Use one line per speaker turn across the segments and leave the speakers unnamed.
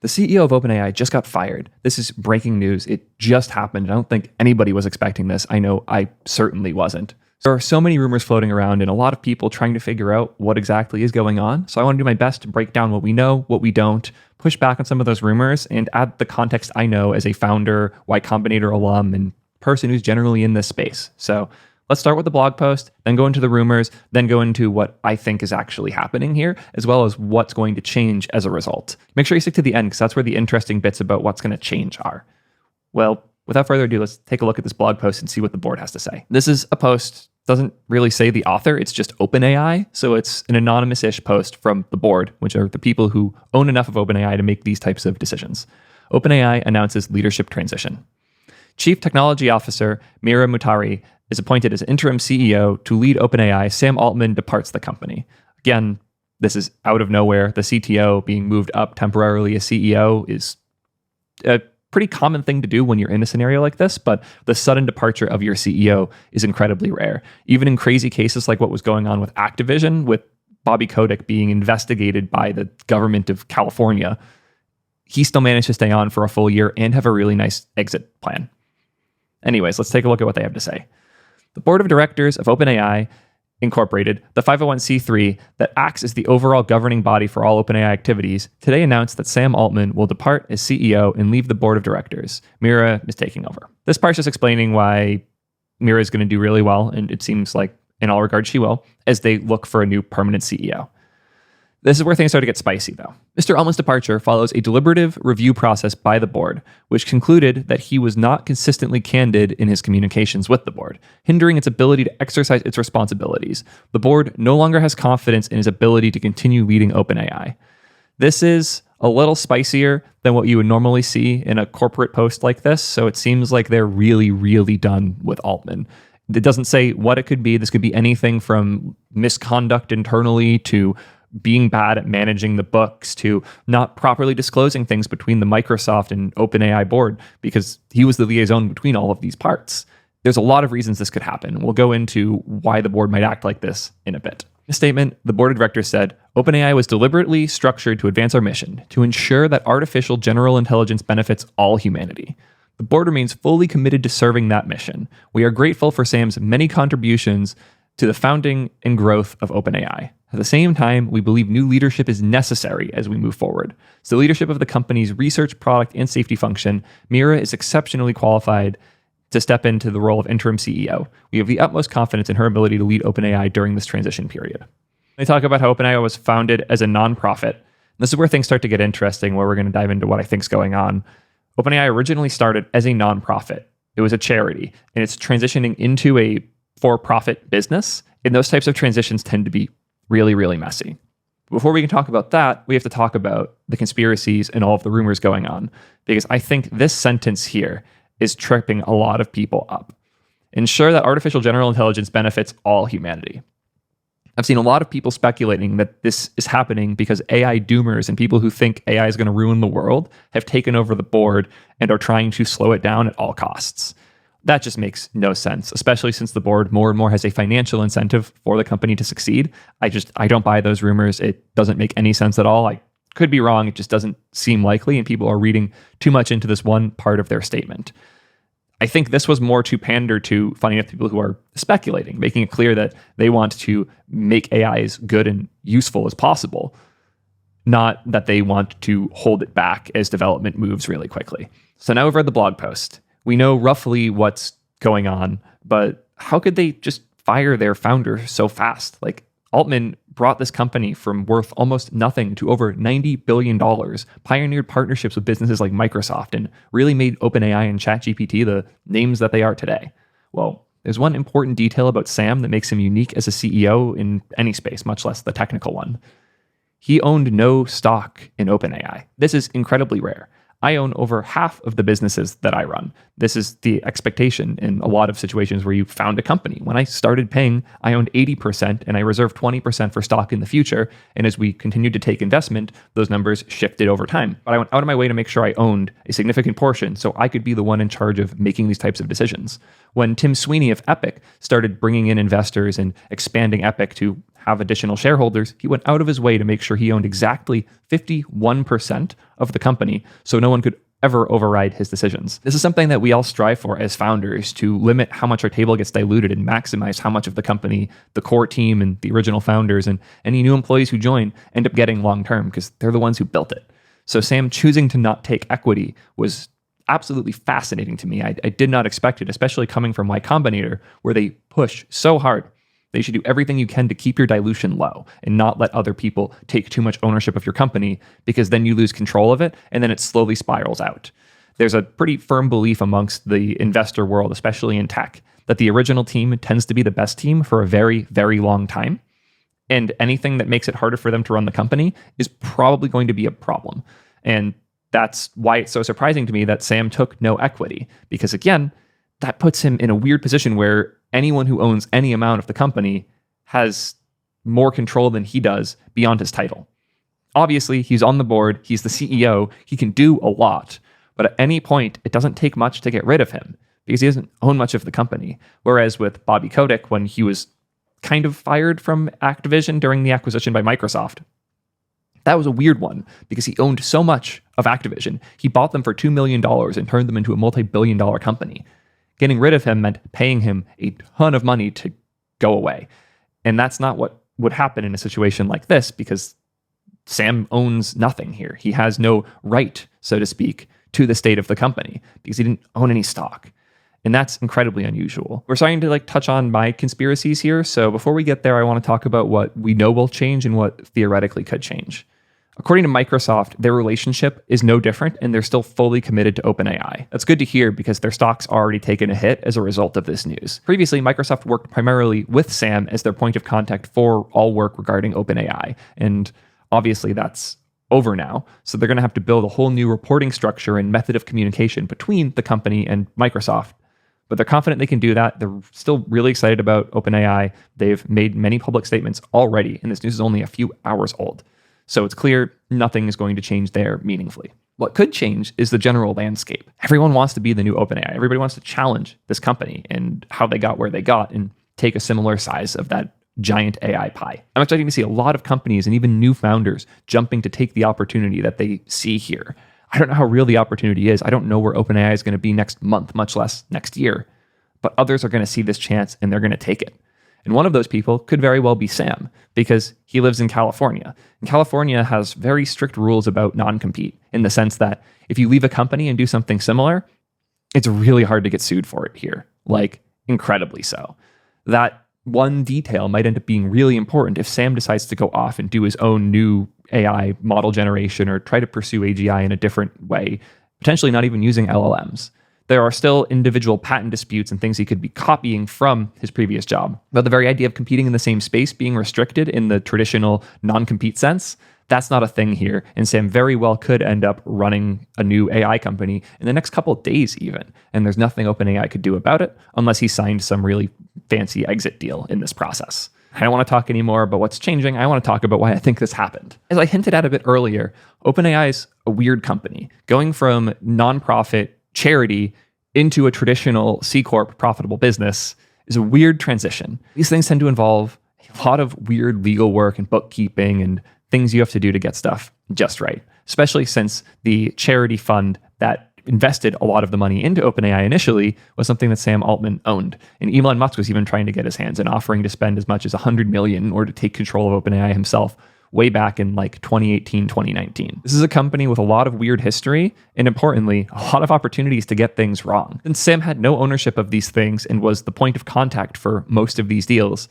The CEO of OpenAI just got fired. This is breaking news. It just happened. I don't think anybody was expecting this. I know I certainly wasn't. There are so many rumors floating around and a lot of people trying to figure out what exactly is going on. So I want to do my best to break down what we know, what we don't, push back on some of those rumors, and add the context I know as a founder, Y Combinator alum, and person who's generally in this space. So let's start with the blog post, then go into the rumors, then go into what I think is actually happening here, as well as what's going to change as a result. Make sure you stick to the end because that's where the interesting bits about what's going to change are. Well, without further ado, let's take a look at this blog post and see what the board has to say. This is a post, doesn't really say the author, it's just OpenAI. So it's an anonymous-ish post from the board, which are the people who own enough of OpenAI to make these types of decisions. OpenAI announces leadership transition. Chief Technology Officer Mira Mutari is appointed as interim CEO to lead OpenAI. Sam Altman departs the company. Again, this is out of nowhere. The CTO being moved up temporarily as CEO is a pretty common thing to do when you're in a scenario like this, but the sudden departure of your CEO is incredibly rare. Even in crazy cases like what was going on with Activision, with Bobby Kotick being investigated by the government of California, he still managed to stay on for a full year and have a really nice exit plan. Anyways, let's take a look at what they have to say. The board of directors of OpenAI Incorporated, the 501c3 that acts as the overall governing body for all OpenAI activities, today announced that Sam Altman will depart as CEO and leave the board of directors. Mira is taking over. This part's just explaining why Mira is going to do really well, and it seems like in all regards she will, as they look for a new permanent CEO. This is where things start to get spicy, though. Mr. Altman's departure follows a deliberative review process by the board, which concluded that he was not consistently candid in his communications with the board, hindering its ability to exercise its responsibilities. The board no longer has confidence in his ability to continue leading OpenAI. This is a little spicier than what you would normally see in a corporate post like this, so it seems like they're really, really done with Altman. It doesn't say what it could be. This could be anything from misconduct internally to being bad at managing the books to not properly disclosing things between the Microsoft and OpenAI board because he was the liaison between all of these parts. There's a lot of reasons this could happen. We'll go into why the board might act like this in a bit. In a statement, the board of directors said, OpenAI was deliberately structured to advance our mission, to ensure that artificial general intelligence benefits all humanity. The board remains fully committed to serving that mission. We are grateful for Sam's many contributions to the founding and growth of OpenAI. At the same time, we believe new leadership is necessary as we move forward. So the leadership of the company's research, product, and safety function, Mira is exceptionally qualified to step into the role of interim CEO. We have the utmost confidence in her ability to lead OpenAI during this transition period. They talk about how OpenAI was founded as a nonprofit. This is where things start to get interesting, where we're going to dive into what I think is going on. OpenAI originally started as a nonprofit. It was a charity, and it's transitioning into a for-profit business. And those types of transitions tend to be really, really messy. Before we can talk about that, we have to talk about the conspiracies and all of the rumors going on, because I think this sentence here is tripping a lot of people up. Ensure that artificial general intelligence benefits all humanity. I've seen a lot of people speculating that this is happening because AI doomers and people who think AI is going to ruin the world have taken over the board and are trying to slow it down at all costs. That just makes no sense, especially since the board more and more has a financial incentive for the company to succeed. I don't buy those rumors. It doesn't make any sense at all. I could be wrong. It just doesn't seem likely, and people are reading too much into this one part of their statement. I think this was more to pander to finding out people who are speculating, making it clear that they want to make AI as good and useful as possible, not that they want to hold it back as development moves really quickly. So now we've read the blog post. We know roughly what's going on, but how could they just fire their founder so fast? Like, Altman brought this company from worth almost nothing to over $90 billion, pioneered partnerships with businesses like Microsoft, and really made OpenAI and ChatGPT the names that they are today. Well, there's one important detail about Sam that makes him unique as a CEO in any space, much less the technical one. He owned no stock in OpenAI. This is incredibly rare. I own over half of the businesses that I run. This is the expectation in a lot of situations where you found a company. When I started paying, I owned 80% and I reserved 20% for stock in the future. And as we continued to take investment, those numbers shifted over time. But I went out of my way to make sure I owned a significant portion so I could be the one in charge of making these types of decisions. When Tim Sweeney of Epic started bringing in investors and expanding Epic to have additional shareholders, he went out of his way to make sure he owned exactly 51% of the company, so no one could ever override his decisions. This is something that we all strive for as founders, to limit how much our table gets diluted and maximize how much of the company, the core team and the original founders and any new employees who join end up getting long-term, because they're the ones who built it. So Sam choosing to not take equity was absolutely fascinating to me. I did not expect it, especially coming from Y Combinator, where they push so hard. They should do everything you can to keep your dilution low and not let other people take too much ownership of your company, because then you lose control of it and then it slowly spirals out. There's a pretty firm belief amongst the investor world, especially in tech, that the original team tends to be the best team for a very, very long time. And anything that makes it harder for them to run the company is probably going to be a problem. And that's why it's so surprising to me that Sam took no equity, because again, that puts him in a weird position where anyone who owns any amount of the company has more control than he does beyond his title. Obviously, he's on the board, he's the CEO, he can do a lot, but at any point, it doesn't take much to get rid of him because he doesn't own much of the company. Whereas with Bobby Kotick, when he was kind of fired from Activision during the acquisition by Microsoft, that was a weird one because he owned so much of Activision. He bought them for $2 million and turned them into a multi-billion-dollar company. Getting rid of him meant paying him a ton of money to go away. And that's not what would happen in a situation like this, because Sam owns nothing here. He has no right, so to speak, to the state of the company because he didn't own any stock. And that's incredibly unusual. We're starting to touch on my conspiracies here. So before we get there, I want to talk about what we know will change and what theoretically could change. According to Microsoft, their relationship is no different, and they're still fully committed to OpenAI. That's good to hear because their stock's already taken a hit as a result of this news. Previously, Microsoft worked primarily with Sam as their point of contact for all work regarding OpenAI, and obviously that's over now. So they're going to have to build a whole new reporting structure and method of communication between the company and Microsoft. But they're confident they can do that. They're still really excited about OpenAI. They've made many public statements already, and this news is only a few hours old. So it's clear nothing is going to change there meaningfully. What could change is the general landscape. Everyone wants to be the new OpenAI. Everybody wants to challenge this company and how they got where they got and take a similar size of that giant AI pie. I'm expecting to see a lot of companies and even new founders jumping to take the opportunity that they see here. I don't know how real the opportunity is. I don't know where OpenAI is going to be next month, much less next year. But others are going to see this chance and they're going to take it. And one of those people could very well be Sam, because he lives in California. And California has very strict rules about non-compete, in the sense that if you leave a company and do something similar, it's really hard to get sued for it here, incredibly so. That one detail might end up being really important if Sam decides to go off and do his own new AI model generation or try to pursue AGI in a different way, potentially not even using LLMs. There are still individual patent disputes and things he could be copying from his previous job. But the very idea of competing in the same space being restricted in the traditional non-compete sense, that's not a thing here. And Sam very well could end up running a new AI company in the next couple of days even. And there's nothing OpenAI could do about it unless he signed some really fancy exit deal in this process. I don't want to talk anymore about what's changing. I want to talk about why I think this happened. As I hinted at a bit earlier, OpenAI is a weird company. Going from nonprofit charity into a traditional C Corp profitable business is a weird transition. These things tend to involve a lot of weird legal work and bookkeeping and things you have to do to get stuff just right, especially since the charity fund that invested a lot of the money into OpenAI initially was something that Sam Altman owned. And Elon Musk was even trying to get his hands and offering to spend as much as $100 million in order to take control of OpenAI himself way back in 2018, 2019. This is a company with a lot of weird history and, importantly, a lot of opportunities to get things wrong. And Sam had no ownership of these things and was the point of contact for most of these deals.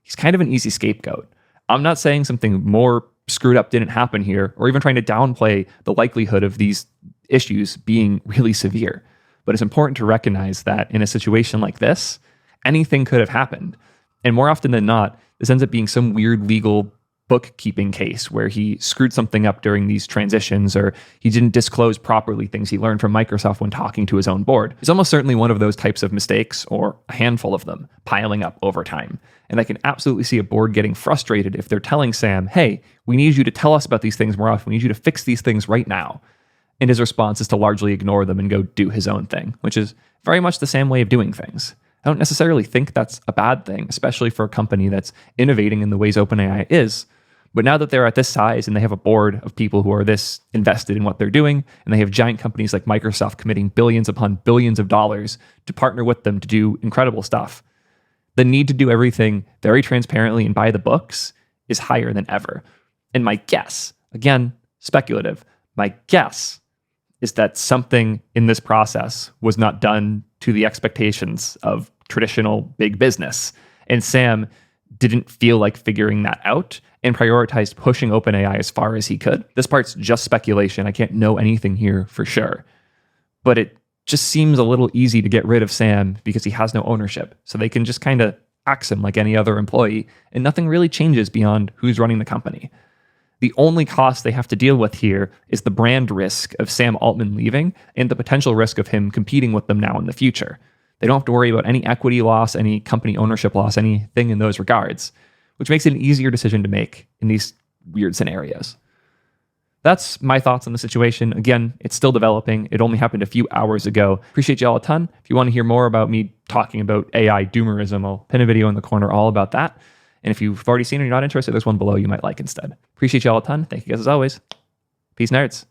He's kind of an easy scapegoat. I'm not saying something more screwed up didn't happen here or even trying to downplay the likelihood of these issues being really severe. But it's important to recognize that in a situation like this, anything could have happened. And more often than not, this ends up being some weird legal bookkeeping case where he screwed something up during these transitions, or he didn't disclose properly things he learned from Microsoft when talking to his own board. It's almost certainly one of those types of mistakes, or a handful of them, piling up over time. And I can absolutely see a board getting frustrated if they're telling Sam, hey, we need you to tell us about these things more often. We need you to fix these things right now. And his response is to largely ignore them and go do his own thing, which is very much the Sam way of doing things. I don't necessarily think that's a bad thing, especially for a company that's innovating in the ways OpenAI is. But now that they're at this size and they have a board of people who are this invested in what they're doing, and they have giant companies like Microsoft committing billions upon billions of dollars to partner with them to do incredible stuff, the need to do everything very transparently and by the books is higher than ever. And my guess, again, speculative, my guess is that something in this process was not done to the expectations of traditional big business. And Sam didn't feel like figuring that out and prioritized pushing OpenAI as far as he could. This part's just speculation. I can't know anything here for sure. But it just seems a little easy to get rid of Sam because he has no ownership. So they can just kind of axe him like any other employee, and nothing really changes beyond who's running the company. The only cost they have to deal with here is the brand risk of Sam Altman leaving and the potential risk of him competing with them now in the future. They don't have to worry about any equity loss, any company ownership loss, anything in those regards, which makes it an easier decision to make in these weird scenarios. That's my thoughts on the situation. Again, it's still developing. It only happened a few hours ago. Appreciate you all a ton. If you want to hear more about me talking about AI doomerism, I'll pin a video in the corner all about that. And if you've already seen it and you're not interested, there's one below you might like instead. Appreciate you all a ton. Thank you guys as always. Peace, nerds.